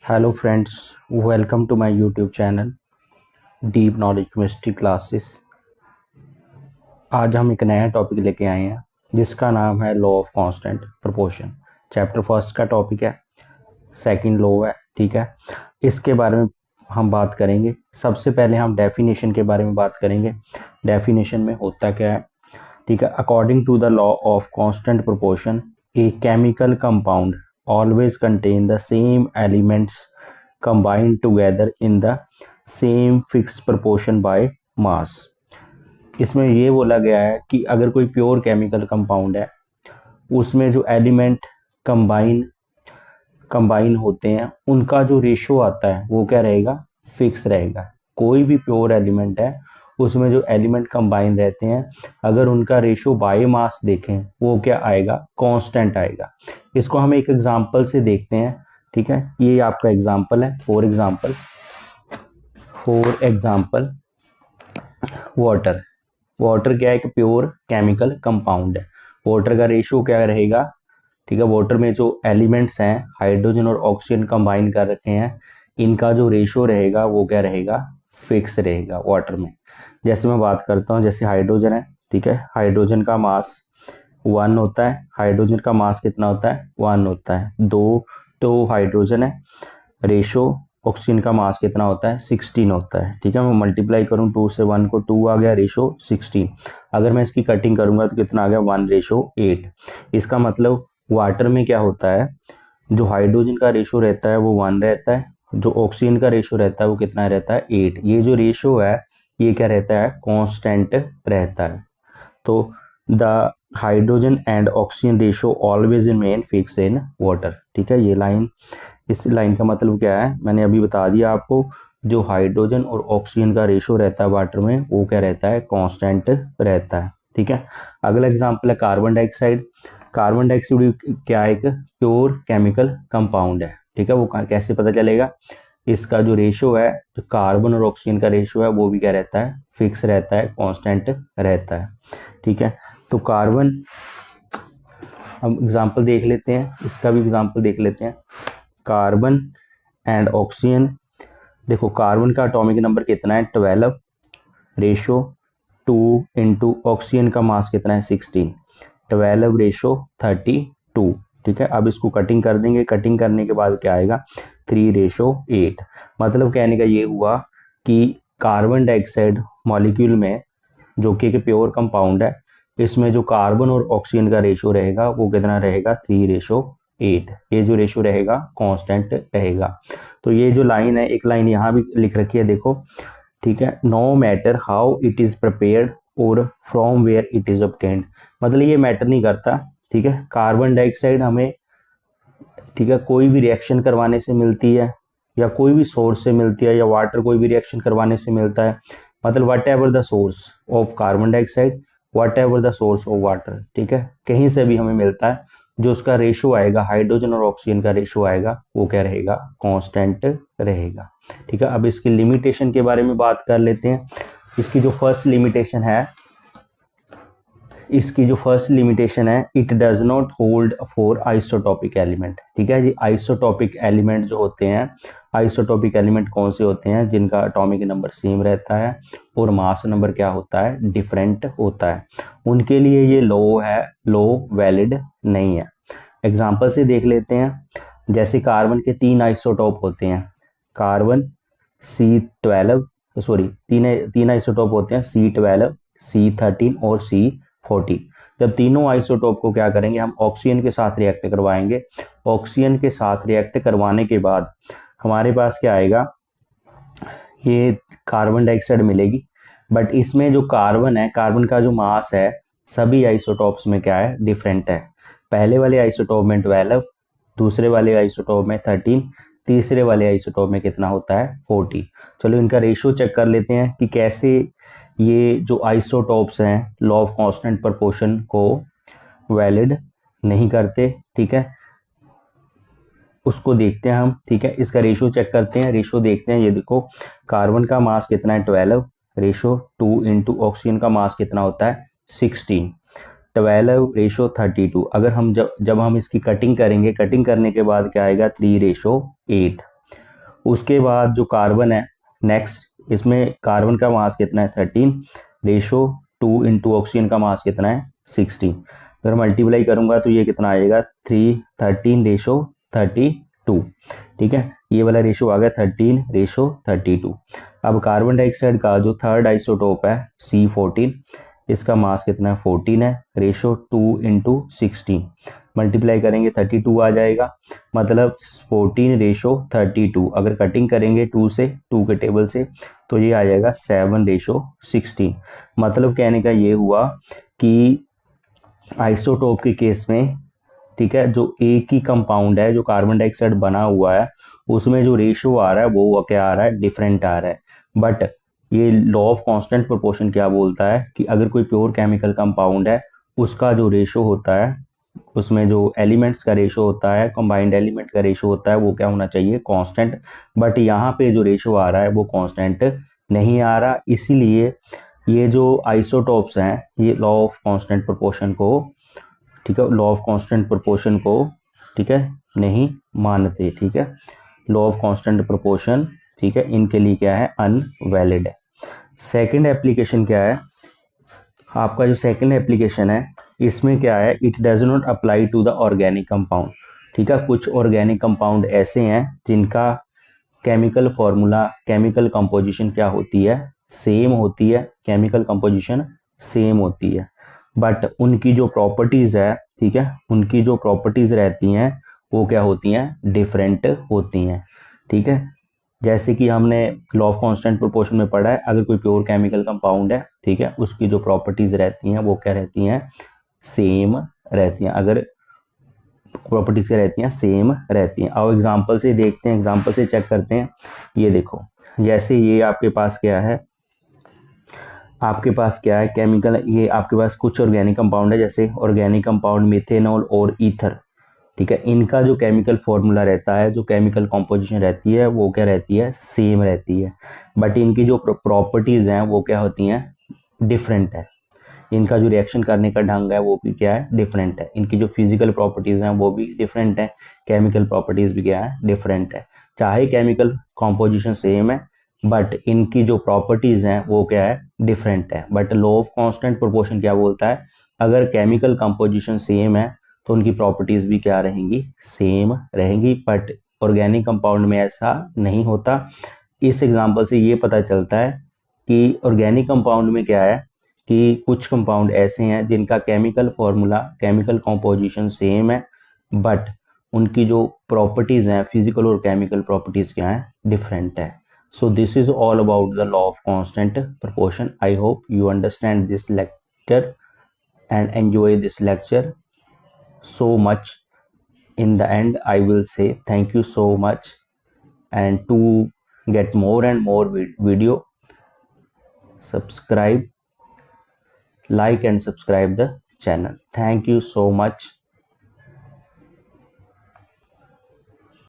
Hello friends, welcome to my YouTube channel deep knowledge chemistry classes. आज हम एक नया टॉपिक लेके आए हैं जिसका नाम है law of constant proportion. Chapter first का टॉपिक है, सेकंड लॉ है। ठीक है, इसके बारे में हम बात करेंगे। सबसे पहले हम डेफिनेशन के बारे में बात करेंगे। डेफिनेशन में होता क्या है, ठीक है। According to the law of constant proportion, a chemical compound always contain the same elements combined together in the same fixed proportion by mass। इसमें ये बोला गया है कि अगर कोई प्योर केमिकल कंपाउंड है, उसमें जो एलिमेंट कंबाइन कंबाइन होते हैं उनका जो रेशो आता है वो क्या रहेगा, फिक्स रहेगा। कोई भी प्योर एलिमेंट है उसमें जो एलिमेंट कंबाइन रहते हैं, अगर उनका रेशो बाय मास देखें वो क्या आएगा, कांस्टेंट आएगा। इसको हम एक एग्जांपल से देखते हैं। ठीक है, ये आपका एग्जांपल है। For example water. वाटर क्या है, एक प्योर केमिकल कंपाउंड है। वाटर का रेशो क्या रहेगा, ठीक है। वाटर में जो एलिमेंट्स हैं हाइड्रोजन और ऑक्सीजन कंबाइन कर रखे हैं, इनका जो रेशो रहेगा वो क्या रहेगा, फिक्स रहेगा वाटर में। जैसे मैं बात करता हूँ, जैसे हाइड्रोजन है, ठीक है। हाइड्रोजन का मास 1 होता है। हाइड्रोजन का मास कितना होता है, 1 होता है। तो हाइड्रोजन है। रेशो ऑक्सीजन का मास कितना होता है, 16 होता है। ठीक है, मैं मल्टीप्लाई करूँ 2 से 1 को, 2 आ गया, रेशो 16। अगर मैं इसकी कटिंग करूंगा तो कितना आ गया, 1:8। इसका मतलब वाटर में क्या होता है, जो हाइड्रोजन का रेशो रहता है वो 1 रहता है, जो ऑक्सीजन का रेशो रहता है वो कितना रहता है, 8। ये जो रेशो है ये क्या रहता है, कांस्टेंट रहता है। तो the hydrogen and oxygen ratio always remain fix in water. ठीक है, ये लाइन, इस लाइन का मतलब क्या है मैंने अभी बता दिया आपको। जो हाइड्रोजन और ऑक्सीजन का रेशो रहता है वाटर में वो क्या रहता है, कांस्टेंट रहता है। ठीक है, अगला एग्जांपल है कार्बन डाइऑक्साइड। कार्बन डाइऑक्साइड क्या है, एक प्योर केमिकल कंपाउंड है। ठीक है, वो कैसे पता चलेगा, इसका जो रेशो है, जो कार्बन और ऑक्सीजन का रेशो है वो भी क्या रहता है, फिक्स रहता है, कांस्टेंट रहता है। ठीक है, तो कार्बन, हम एग्जांपल देख लेते हैं, इसका भी एग्जांपल देख लेते हैं। कार्बन एंड ऑक्सीजन, देखो कार्बन का एटॉमिक नंबर कितना है, 12। रेशो 2 इंटू ऑक्सीजन का मास कितना है, 16। 12 रेशो 32। ठीक है, अब इसको कटिंग कर देंगे। कटिंग करने के बाद क्या आएगा, 3:8। मतलब कहने का ये हुआ कि कार्बन डाइऑक्साइड मॉलिक्यूल में, जो कि एक प्योर कंपाउंड है, इसमें जो कार्बन और ऑक्सीजन का रेशो रहेगा वो कितना रहेगा, 3:8। ये जो रेशो रहेगा कांस्टेंट रहेगा। तो ये जो लाइन है, एक लाइन यहाँ भी लिख रखी है, देखो। ठीक है, no matter how it is prepared और from where it is obtained. मतलब ये मैटर नहीं करता। ठीक है, कार्बन डाइऑक्साइड हमें, ठीक है, कोई भी रिएक्शन करवाने से मिलती है, या कोई भी सोर्स से मिलती है, या वाटर कोई भी रिएक्शन करवाने से मिलता है। मतलब what ever the source of carbon dioxide, what ever the source of water, ठीक है, कहीं से भी हमें मिलता है, जो उसका रेशो आएगा, हाइड्रोजन और ऑक्सीजन का रेशो आएगा, वो क्या रहेगा, कांस्टेंट रहेगा। ठीक है, अब इसकी लिमिटेशन के बारे में बात कर लेते हैं। इसकी जो फर्स्ट लिमिटेशन है, it does not hold for isotopic element. ठीक है जी, आइसोटॉपिक एलिमेंट जो होते हैं, आइसोटॉपिक एलिमेंट कौन से होते हैं, जिनका एटॉमिक नंबर सेम रहता है और मास नंबर क्या होता है, डिफरेंट होता है, उनके लिए ये लॉ वैलिड नहीं है। एग्जाम्पल से देख लेते हैं। जैसे कार्बन के 3 आइसोटॉप होते हैं, कार्बन C12, सॉरी, तीन आइसोटॉप होते हैं, C12, C13 और C14। जब तीनों आइसोटॉप को क्या करेंगे, हम ऑक्सीजन के साथ रिएक्ट करवाएंगे। ऑक्सीजन के साथ रिएक्ट करवाने के बाद हमारे पास क्या आएगा, ये कार्बन डाइऑक्साइड मिलेगी। बट इसमें जो कार्बन है, कार्बन का जो मास है, सभी आइसोटॉप्स में क्या है, डिफरेंट है। पहले वाले आइसोटॉप में 12, दूसरे वाले आइसोटॉप में 13, तीसरे वाले आइसोटॉप में कितना होता है, 40। चलो इनका रेशियो चेक कर लेते हैं कि कैसे ये जो आइसोटॉप्स हैं लॉ ऑफ कांस्टेंट प्रोपोर्शन को वैलिड नहीं करते। ठीक है, उसको देखते हैं हम। ठीक है, इसका रेशियो चेक करते हैं, रेशियो देखते हैं। ये देखो, कार्बन का मास कितना है, 12। रेशियो 2 इंटू ऑक्सीजन का मास कितना होता है, 16। 12 रेशो 32। अगर हम जब हम इसकी कटिंग करेंगे, कटिंग करने के बाद क्या आएगा, 3:8। उसके बाद जो कार्बन है नेक्स्ट, इसमें कार्बन का मास कितना है 13 रेशो 2 इंटू ऑक्सीजन का मास कितना है 16। अगर मल्टीप्लाई करूंगा तो ये कितना आएगा 13 रेशो 32। ठीक है, ये वाला रेशो आ गया 13 रेशो 32। अब कार्बन डाइऑक्साइड का जो थर्ड आइसोटोप है C14, इसका मास कितना है 14 है रेशो 2 इंटू 16। मल्टीप्लाई करेंगे 32 आ जाएगा, मतलब 14 रेशो 32। अगर कटिंग करेंगे 2 से 2 के टेबल से तो ये आ जाएगा 7 रेशो 16। मतलब कहने का ये हुआ कि आइसोटोप के केस में, ठीक है, जो एक ही कंपाउंड है जो कार्बन डाइऑक्साइड बना हुआ है उसमें जो रेशो आ रहा है वो क्या आ रहा है, डिफरेंट आ रहा है। बट ये लॉ ऑफ कांस्टेंट प्रोपोर्शन क्या बोलता है कि अगर कोई प्योर केमिकल कंपाउंड है उसका जो रेशो होता है, उसमें जो एलिमेंट्स का रेशो होता है, कंबाइंड एलिमेंट का रेशो होता है, वो क्या होना चाहिए, कांस्टेंट। बट यहाँ पे जो रेशो आ रहा है वो कांस्टेंट नहीं आ रहा, इसीलिए ये जो आइसोटोप्स हैं ये लॉ ऑफ कांस्टेंट प्रोपोर्शन को, ठीक है, लॉ ऑफ कांस्टेंट प्रोपोर्शन को, ठीक है, नहीं मानते। ठीक है, लॉ ऑफ कांस्टेंट प्रोपोर्शन, ठीक है, इनके लिए क्या है, अनवैलिड है। सेकंड एप्लीकेशन क्या है आपका, जो सेकंड एप्लीकेशन है इसमें क्या है, it does not apply to the organic compound. ठीक है, कुछ ऑर्गेनिक कंपाउंड ऐसे हैं जिनका केमिकल फॉर्मूला, केमिकल कंपोजिशन क्या होती है, सेम होती है, केमिकल कंपोजिशन सेम होती है, बट उनकी जो प्रॉपर्टीज है, ठीक है, उनकी जो प्रॉपर्टीज रहती हैं वो क्या होती हैं, डिफरेंट होती हैं। ठीक है, जैसे कि हमने लॉ ऑफ कांस्टेंट प्रोपोर्शन में पढ़ा है, अगर कोई प्योर केमिकल कंपाउंड है, ठीक है, उसकी जो प्रॉपर्टीज रहती हैं वो क्या रहती हैं, सेम रहती हैं। अगर प्रॉपर्टीज क्या रहती हैं, सेम रहती हैं। अब एग्जांपल से देखते हैं, एग्जांपल से चेक करते हैं। ये देखो, जैसे ये आपके पास क्या है, आपके पास क्या है केमिकल, ये आपके पास कुछ ऑर्गेनिक कंपाउंड है, जैसे ऑर्गेनिक कंपाउंड मिथेनॉल और ईथर। ठीक है, इनका जो केमिकल फॉर्मूला रहता है, जो केमिकल कॉम्पोजिशन रहती है वो क्या रहती है, सेम रहती है, बट इनकी जो प्रॉपर्टीज हैं वो क्या होती हैं, डिफरेंट है। इनका जो रिएक्शन करने का ढंग है वो भी क्या है, डिफरेंट है। इनकी जो फिजिकल प्रॉपर्टीज हैं वो भी डिफरेंट है, केमिकल प्रॉपर्टीज भी क्या है, डिफरेंट है। चाहे केमिकल कॉम्पोजिशन सेम है बट इनकी जो प्रॉपर्टीज हैं वो क्या है, डिफरेंट है। But law of constant proportion क्या बोलता है, अगर केमिकल कंपोजिशन सेम है तो उनकी प्रॉपर्टीज भी क्या रहेंगी, सेम रहेंगी। बट ऑर्गेनिक कंपाउंड में ऐसा नहीं होता। इस एग्जांपल से ये पता चलता है कि ऑर्गेनिक कंपाउंड में क्या है कि कुछ कंपाउंड ऐसे हैं जिनका chemical formula, chemical composition same है, बट उनकी जो प्रॉपर्टीज हैं, फिजिकल और केमिकल प्रॉपर्टीज क्या हैं, डिफरेंट है। So this is all about the law of constant proportion. I hope you understand this lecture and enjoy this lecture so much. In the end I will say thank you so much, and to get more and more video, subscribe, like and subscribe the channel. Thank you so much.